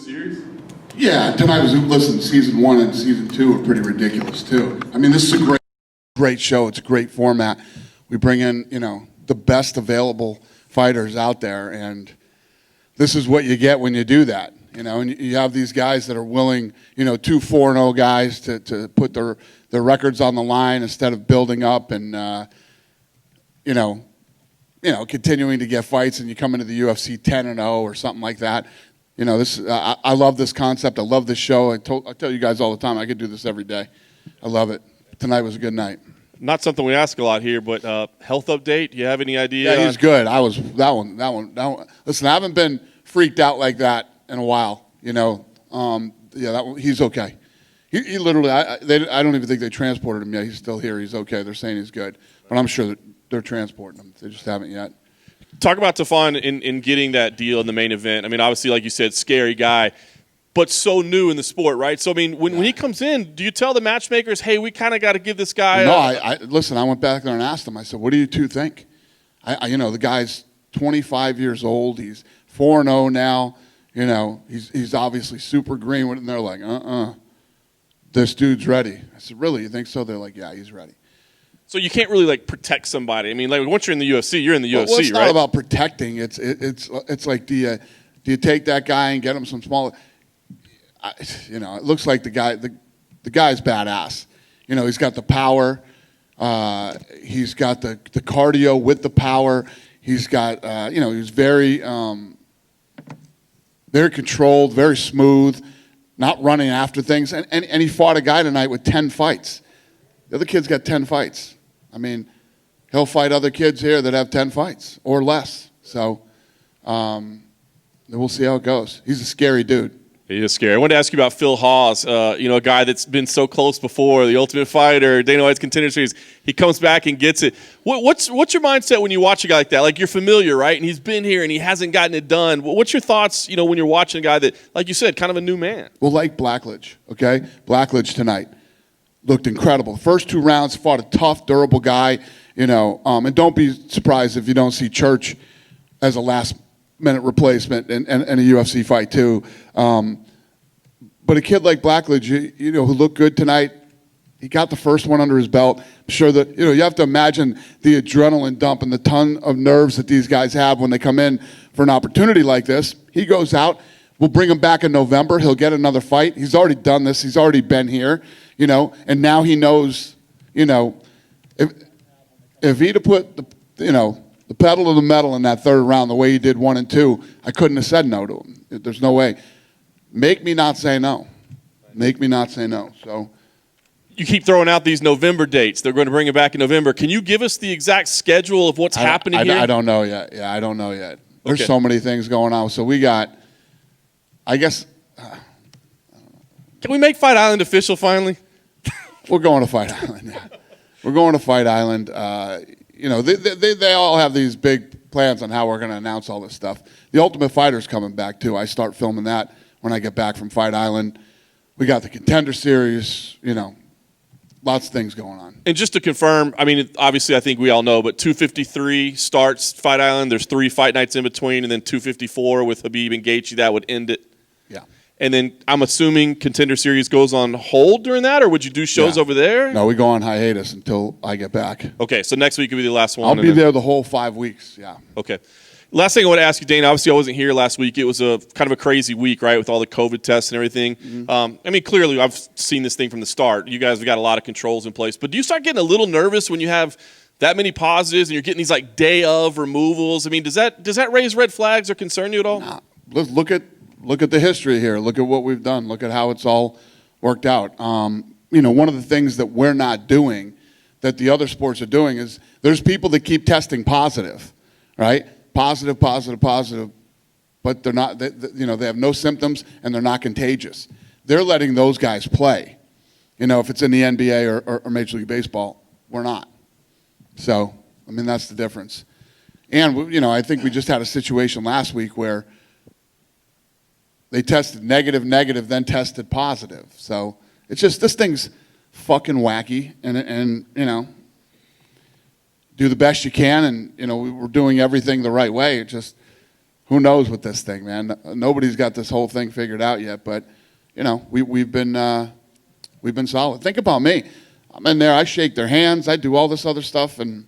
series? Yeah, tonight was, listen, season 1 and season 2 are pretty ridiculous too. I mean, this is a great show. It's a great format. We bring in, the best available fighters out there, and this is what you get when you do that. And you have these guys that are willing, 2 4-0 guys to put their records on the line instead of building up and, continuing to get fights, and you come into the UFC 10-0 or something like that. I love this concept. I love this show. I tell you guys all the time, I could do this every day. I love it. Tonight was a good night. Not something we ask a lot here, but health update. Do you have any idea? Yeah, he's good. That one. Listen, I haven't been freaked out like that in a while. He's okay. He literally, I don't even think they transported him yet. He's still here. He's okay. They're saying he's good, but I'm sure that they're transporting him. They just haven't yet. Talk about Tafon in getting that deal in the main event. I mean, obviously, like you said, scary guy, but so new in the sport, right? So, I mean, when he comes in, do you tell the matchmakers, hey, we kind of got to give this guy listen, I went back there and asked him. I said, what do you two think? The guy's 25 years old. He's 4-0 now. He's obviously super green. And they're like, this dude's ready. I said, really? You think so? They're like, yeah, he's ready. So you can't really protect somebody. I mean, once you're in the UFC, you're in the UFC, well, it's right? Not about protecting. It's like, do you take that guy and get him some smaller? It looks like the guy's badass. He's got the power. He's got the cardio with the power. He's got he's very very controlled, very smooth, not running after things. And he fought a guy tonight with 10 fights. The other kid's got 10 fights. I mean, he'll fight other kids here that have 10 fights or less. So we'll see how it goes. He's a scary dude. He is scary. I wanted to ask you about Phil Hawes, a guy that's been so close before, the Ultimate Fighter, Dana White's Contender Series. He comes back and gets it. What's your mindset when you watch a guy like that? Like, you're familiar, right? And he's been here and he hasn't gotten it done. What's your thoughts, when you're watching a guy that, like you said, kind of a new man? Well, like Blackledge, okay? Blackledge tonight looked incredible. First 2 rounds, fought a tough, durable guy, and don't be surprised if you don't see Church as a last-minute replacement in a UFC fight too. But a kid like Blackledge, who looked good tonight, he got the first one under his belt. I'm sure that, you have to imagine the adrenaline dump and the ton of nerves that these guys have when they come in for an opportunity like this. He goes out. We'll bring him back in November. He'll get another fight. He's already done this. He's already been here, and now he knows, if he'd have put the pedal to the metal in that 3rd round the way he did 1 and 2, I couldn't have said no to him. There's no way. Make me not say no. Make me not say no. So, you keep throwing out these November dates. They're going to bring it back in November. Can you give us the exact schedule of what's happening here? I don't know yet. Yeah, I don't know yet. There's so many things going on. So we got, I guess. Can we make Fight Island official finally? We're going to Fight Island. Yeah. We're going to Fight Island. They all have these big plans on how we're going to announce all this stuff. The Ultimate Fighter's coming back too. I start filming that when I get back from Fight Island. We got the Contender Series, lots of things going on. And just to confirm, I mean, obviously I think we all know, but 253 starts Fight Island. There's 3 fight nights in between, and then 254 with Khabib and Gaethje, that would end it. Yeah. And then I'm assuming Contender Series goes on hold during that, or would you do shows over there? No, we go on hiatus until I get back. Okay, so next week will be the last one. I'll be there the whole 5 weeks, yeah. Okay. Last thing I want to ask you, Dana, obviously I wasn't here last week. It was a kind of a crazy week, right, with all the COVID tests and everything. Mm-hmm. Clearly I've seen this thing from the start. You guys have got a lot of controls in place. But do you start getting a little nervous when you have that many positives and you're getting these day of removals? I mean, does that raise red flags or concern you at all? Nah. Look at the history here. Look at what we've done. Look at how it's all worked out. One of the things that we're not doing that the other sports are doing is there's people that keep testing positive, right? Positive, but they're not. They have no symptoms and they're not contagious. They're letting those guys play. If it's in the NBA or Major League Baseball, we're not. So, that's the difference. And I think we just had a situation last week where they tested negative, then tested positive. So it's just this thing's fucking wacky, and do the best you can, and we're doing everything the right way. It just who knows with this thing, man? Nobody's got this whole thing figured out yet, but you know, we've been solid. Think about me. I'm in there. I shake their hands. I do all this other stuff, and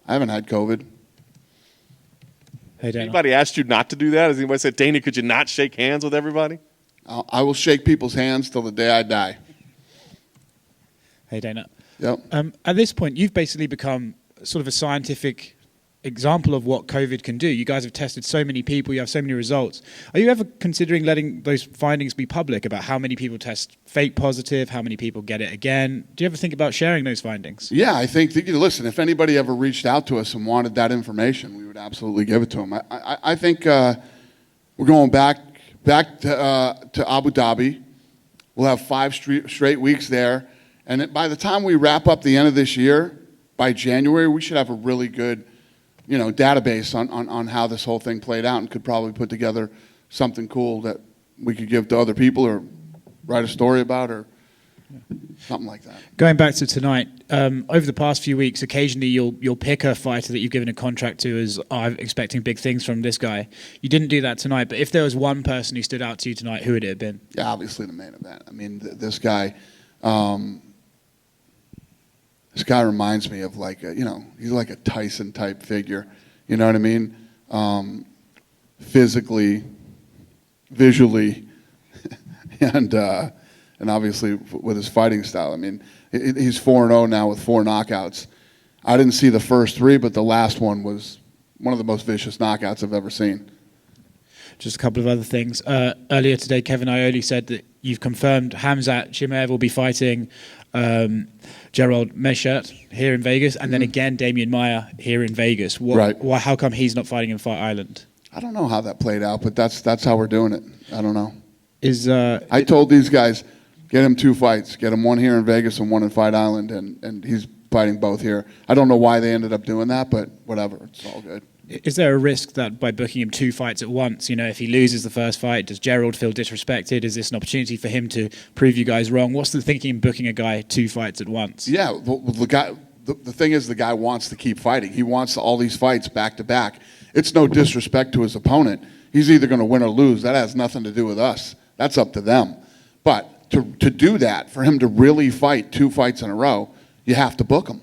I haven't had COVID. Hey, Dana. Anybody asked you not to do that? Has anybody said, Dana, could you not shake hands with everybody? I will shake people's hands till the day I die. Hey, Dana. Yep. At this point, you've basically become sort of a scientific example of what COVID can do. You guys have tested so many people. You have so many results. Are you ever considering letting those findings be public about how many people test fake positive, how many people get it again? Do you ever think about sharing those findings? Yeah, I think, listen, if anybody ever reached out to us and wanted that information, we would absolutely give it to them. I think we're going back to Abu Dhabi. We'll have 5 straight weeks there. And by the time we wrap up the end of this year, by January, we should have a really good database on how this whole thing played out, and could probably put together something cool that we could give to other people or write a story about or something like that. Going back to tonight, over the past few weeks, occasionally you'll pick a fighter that you've given a contract to as, I'm expecting big things from this guy. You didn't do that tonight, but if there was one person who stood out to you tonight, who would it have been? Yeah, obviously the main event. I mean, this guy... This guy reminds me of he's like a Tyson type figure. You know what I mean? Physically, visually, and obviously with his fighting style. I mean, he's 4-0 now with 4 knockouts. I didn't see the first 3, but the last one was one of the most vicious knockouts I've ever seen. Just a couple of other things. Earlier today, Kevin Ioli said that you've confirmed Khamzat Chimaev will be fighting Gerald Meschert here in Vegas, and then again Damian Maia here in Vegas. Right. How come he's not fighting in Fight Island? I don't know how that played out, but that's how we're doing it. I don't know. I told these guys, get him 2 fights. Get him 1 here in Vegas and 1 in Fight Island, and he's fighting both here. I don't know why they ended up doing that, but whatever. It's all good. Is there a risk that by booking him 2 fights at once, if he loses the first fight, does Gerald feel disrespected? Is this an opportunity for him to prove you guys wrong? What's the thinking in booking a guy 2 fights at once? Yeah, the thing is, the guy wants to keep fighting. He wants all these fights back to back. It's no disrespect to his opponent. He's either going to win or lose. That has nothing to do with us. That's up to them. But to do that, for him to really fight 2 fights in a row, you have to book him.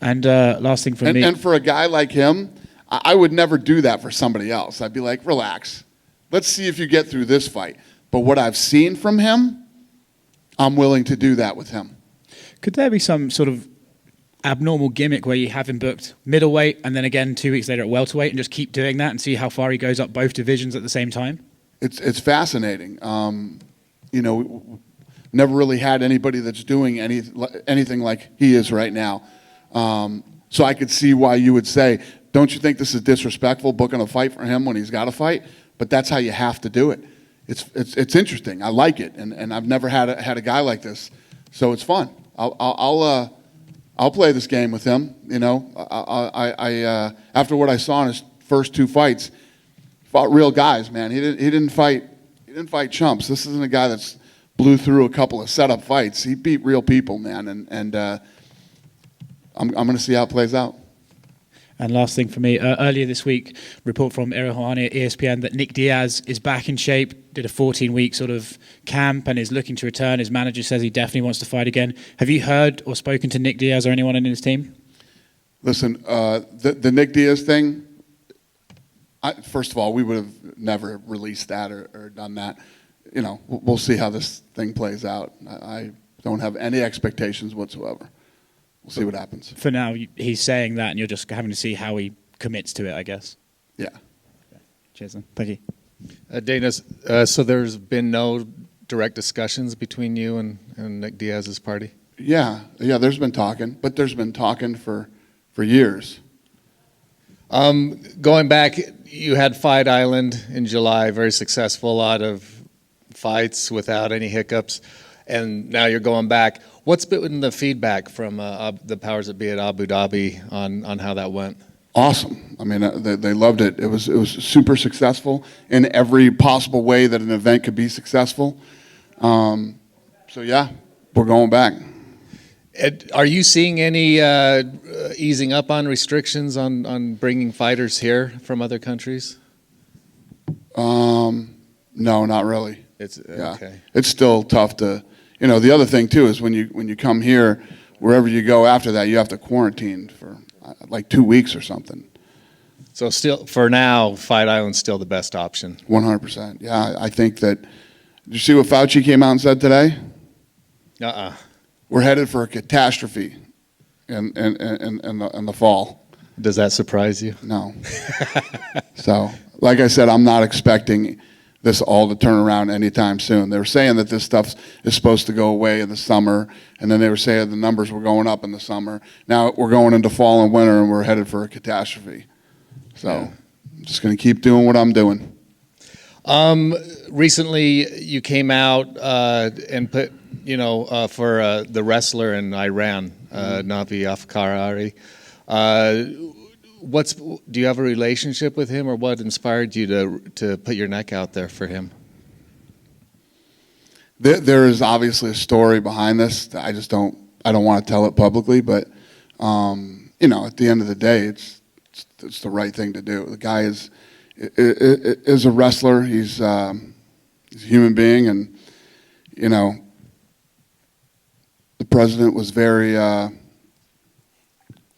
And last thing from me. And for a guy like him, I would never do that for somebody else. I'd be like, relax. Let's see if you get through this fight. But what I've seen from him, I'm willing to do that with him. Could there be some sort of abnormal gimmick where you have him booked middleweight and then again 2 weeks later at welterweight and just keep doing that and see how far he goes up both divisions at the same time? It's fascinating. Never really had anybody that's doing anything like he is right now. So I could see why you would say, don't you think this is disrespectful, booking a fight for him when he's got a fight? But that's how you have to do it. It's interesting. I like it, and I've never had a guy like this, so it's fun. I'll play this game with him. I after what I saw in his first 2 fights, fought real guys, man. He didn't fight chumps. This isn't a guy that's blew through a couple of setup fights. He beat real people, man, and I'm going to see how it plays out. And last thing for me, earlier this week, report from Errol Houani at ESPN that Nick Diaz is back in shape, did a 14-week sort of camp and is looking to return. His manager says he definitely wants to fight again. Have you heard or spoken to Nick Diaz or anyone in his team? Listen, the Nick Diaz thing, first of all, we would have never released that or done that. We'll see how this thing plays out. I don't have any expectations whatsoever. We'll see what happens. For now, he's saying that, and you're just having to see how he commits to it, I guess. Yeah. Cheers, then. Thank you. Dana, so there's been no direct discussions between you and Nick Diaz's party? Yeah, there's been talking, but there's been talking for years. Going back, you had Fight Island in July, very successful, a lot of fights without any hiccups, and now you're going back. What's been the feedback from the powers that be at Abu Dhabi on how that went? Awesome. I mean, they loved it. It was super successful in every possible way that an event could be successful. So yeah, we're going back. Are you seeing any easing up on restrictions on bringing fighters here from other countries? No, not really. It's Yeah. okay. It's still tough to, the other thing too is when you come here, wherever you go after that, you have to quarantine for like 2 weeks or something. So still, for now, Fight Island's still the best option. 100%. Yeah, I think that. Did you see what Fauci came out and said today? We're headed for a catastrophe in the fall. Does that surprise you? No. So, like I said, I'm not expecting this all to turn around anytime soon. They were saying that this stuff is supposed to go away in the summer, and then they were saying the numbers were going up in the summer. Now we're going into fall and winter, and we're headed for a catastrophe. So, I'm just going to keep doing what I'm doing. Recently, you came out and put, for the wrestler in Iran, Navid Afkari. Do you have a relationship with him, or what inspired you to put your neck out there for him? There is obviously a story behind this. I don't want to tell it publicly, but at the end of the day, it's the right thing to do. The guy is a wrestler. He's a human being, and the president was very.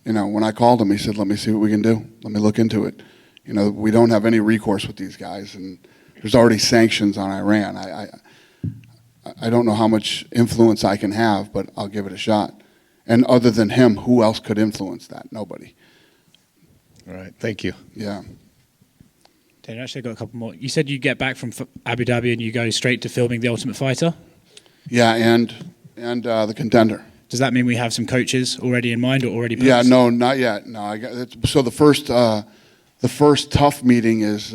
When I called him, he said, "Let me see what we can do. Let me look into it." We don't have any recourse with these guys, and there's already sanctions on Iran. I don't know how much influence I can have, but I'll give it a shot. And other than him, who else could influence that? Nobody. All right. Thank you. Yeah. Dana, actually, I've got a couple more. You said you get back from Abu Dhabi and you go straight to filming The Ultimate Fighter. Yeah, and The Contender. Does that mean we have some coaches already in mind or already booked? Yeah, no, not yet. No, so the first tough meeting is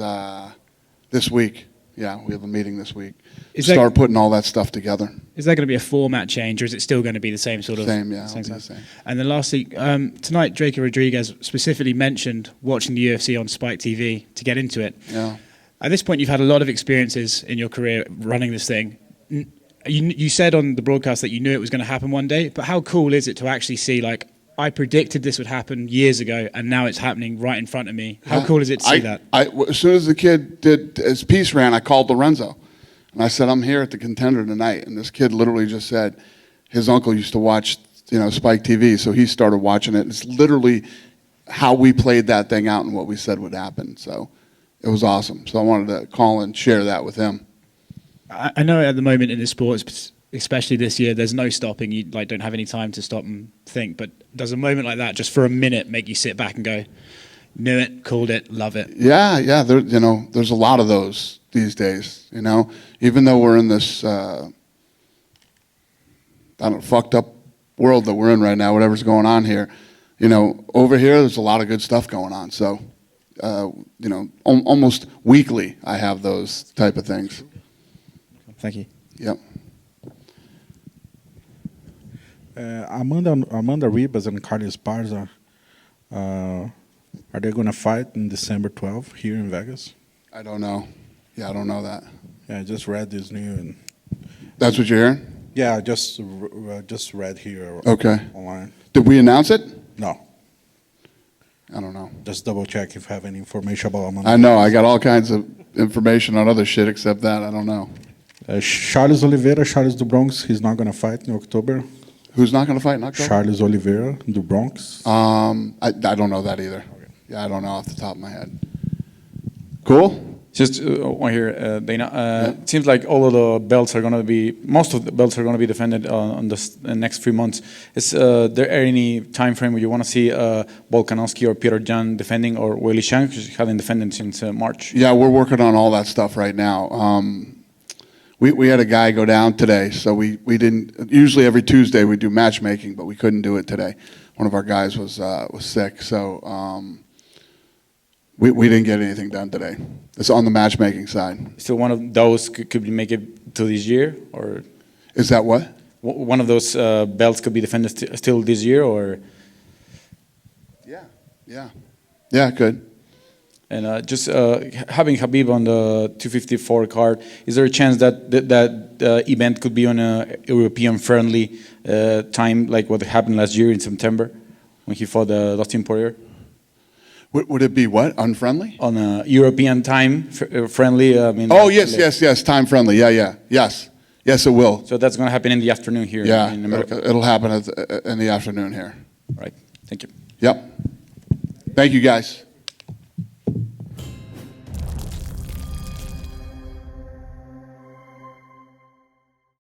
this week. Yeah, we have a meeting this week. Start putting all that stuff together. Is there going to be a format change, or is it still going to be the same sort of? Same, yeah. Same the same. And then lastly, tonight, Draco Rodriguez specifically mentioned watching the UFC on Spike TV to get into it. Yeah. At this point, you've had a lot of experiences in your career running this thing. You said on the broadcast that you knew it was going to happen one day, but how cool is it to actually see, like, I predicted this would happen years ago, and now it's happening right in front of me. How cool is it to see that? As soon as the kid did his piece ran, I called Lorenzo, and I said, "I'm here at the Contender tonight." And this kid literally just said his uncle used to watch, Spike TV, so he started watching it. It's literally how we played that thing out and what we said would happen. So it was awesome. So I wanted to call and share that with him. I know at the moment in the sports, especially this year, there's no stopping. You don't have any time to stop and think. But does a moment like that, just for a minute, make you sit back and go, "Knew it, called it, love it"? Yeah. There's a lot of those these days. Even though we're in this fucked up world that we're in right now, whatever's going on here, over here there's a lot of good stuff going on. So, almost weekly I have those type of things. Thank you. Yep. Amanda Ribas and Carlos Esparza, are they going to fight in December 12th here in Vegas? I don't know. Yeah, I don't know that. Yeah, I just read this new. That's what you're hearing? Yeah, I just read here online. Did we announce it? No. I don't know. Just double check if you have any information about Amanda. I know. I got all kinds of information on other shit except that. I don't know. Charles Oliveira, Charles do Bronx, he's not going to fight in October. Who's not going to fight in October? Charles Oliveira, do Bronx. I don't know that either. Okay. Yeah, I don't know off the top of my head. Cool. Just one here, Dana. It seems like all of the belts are going to be, most of the belts are going to be defended on the next few months. Is there any time frame where you want to see Volkanovski or Peter Jan defending, or Weili Zhang, who haven't defended since March? Yeah, we're working on all that stuff right now. We had a guy go down today, so we didn't. Usually every Tuesday we do matchmaking, but we couldn't do it today. One of our guys was sick, so we didn't get anything done today. It's on the matchmaking side. So one of those could make it to this year, or is that what? One of those belts could be defended still this year, or? Yeah, it could. And just having Khabib on the 254 card, is there a chance that that event could be on a European-friendly time, like what happened last year in September when he fought Dustin Poirier? Would it be what? Unfriendly? On a European time friendly? I mean. Oh, yes. Time friendly. Yeah. Yes, it will. So that's going to happen in the afternoon here in America? It'll happen in the afternoon here. Right. Thank you. Yep. Thank you, guys.